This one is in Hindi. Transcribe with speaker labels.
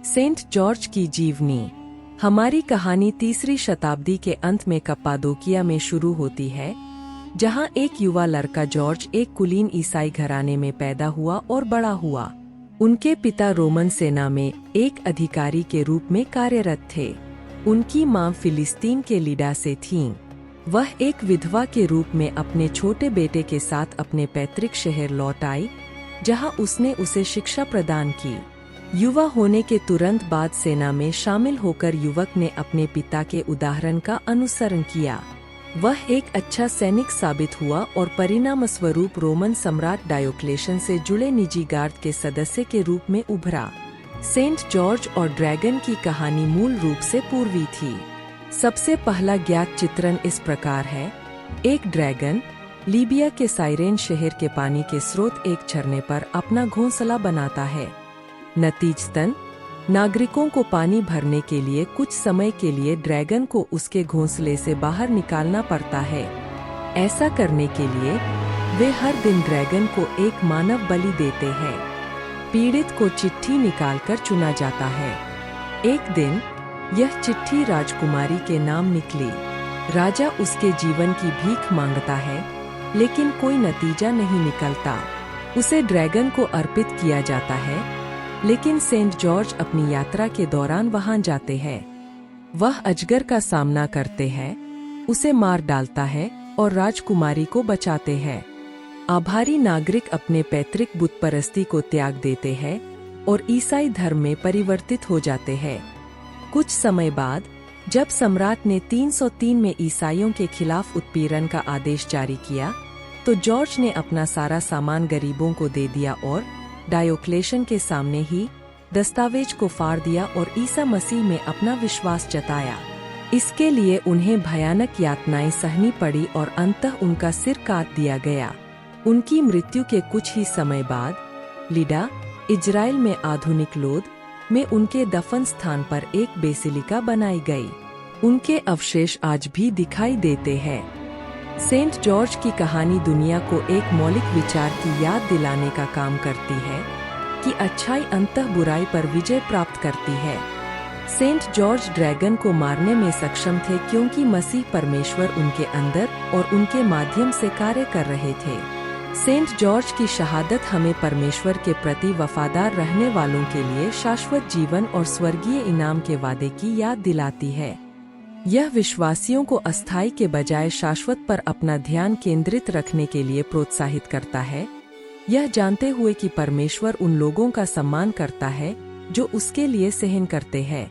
Speaker 1: सेंट जॉर्ज की जीवनी। हमारी कहानी 3री शताब्दी के अंत में कप्पादोकिया में शुरू होती है, जहां एक युवा लड़का जॉर्ज एक कुलीन ईसाई घराने में पैदा हुआ और बड़ा हुआ। उनके पिता रोमन सेना में एक अधिकारी के रूप में कार्यरत थे। उनकी मां फिलिस्तीन के लिडा से थीं। वह एक विधवा के रूप में अपने छोटे बेटे के साथ अपने पैतृक शहर लौट आई, जहां उसने उसे शिक्षा प्रदान की। युवा होने के तुरंत बाद सेना में शामिल होकर युवक ने अपने पिता के उदाहरण का अनुसरण किया। वह एक अच्छा सैनिक साबित हुआ और परिणामस्वरूप रोमन सम्राट डायोक्लेशियन से जुड़े निजी गार्ड के सदस्य के रूप में उभरा। सेंट जॉर्ज और ड्रैगन की कहानी मूल रूप से पूर्वी थी। सबसे पहला ज्ञात चित्रण इस प्रकार है। एक ड्रैगन लीबिया के साइरेन शहर के पानी के स्रोत एक झरने पर अपना घोंसला बनाता है। नतीजतन नागरिकों को पानी भरने के लिए कुछ समय के लिए ड्रैगन को उसके घोंसले से बाहर निकालना पड़ता है। ऐसा करने के लिए वे हर दिन ड्रैगन को एक मानव बलि देते हैं। पीड़ित को चिट्ठी निकालकर चुना जाता है। एक दिन यह चिट्ठी राजकुमारी के नाम निकली। राजा उसके जीवन की भीख मांगता है, लेकिन कोई नतीजा नहीं निकलता। उसे ड्रैगन को अर्पित किया जाता है, लेकिन सेंट जॉर्ज अपनी यात्रा के दौरान वहां जाते हैं। वह अजगर का सामना करते हैं, उसे मार डालता है और राजकुमारी को बचाते हैं। आभारी नागरिक अपने पैतृक बुतपरस्ती को त्याग देते हैं और ईसाई धर्म में परिवर्तित हो जाते हैं। कुछ समय बाद जब सम्राट ने 303 में ईसाइयों के खिलाफ उत्पीड़न का आदेश जारी किया, तो जॉर्ज ने अपना सारा सामान गरीबों को दे दिया और डायोक्लेशियन के सामने ही दस्तावेज को फाड़ दिया और ईसा मसीह में अपना विश्वास जताया। इसके लिए उन्हें भयानक यातनाएं सहनी पड़ी और अंततः उनका सिर काट दिया गया। उनकी मृत्यु के कुछ ही समय बाद लिडा, इजराइल में आधुनिक लोद में उनके दफन स्थान पर एक बेसिलिका बनाई गई। उनके अवशेष आज भी दिखाई देते हैं। सेंट जॉर्ज की कहानी दुनिया को एक मौलिक विचार की याद दिलाने का काम करती है कि अच्छाई अंततः बुराई पर विजय प्राप्त करती है। सेंट जॉर्ज ड्रैगन को मारने में सक्षम थे क्योंकि मसीह परमेश्वर उनके अंदर और उनके माध्यम से कार्य कर रहे थे। सेंट जॉर्ज की शहादत हमें परमेश्वर के प्रति वफादार रहने वालों के लिए शाश्वत जीवन और स्वर्गीय इनाम के वादे की याद दिलाती है। यह विश्वासियों को अस्थायी के बजाय शाश्वत पर अपना ध्यान केंद्रित रखने के लिए प्रोत्साहित करता है, यह जानते हुए कि परमेश्वर उन लोगों का सम्मान करता है जो उसके लिए सहन करते हैं।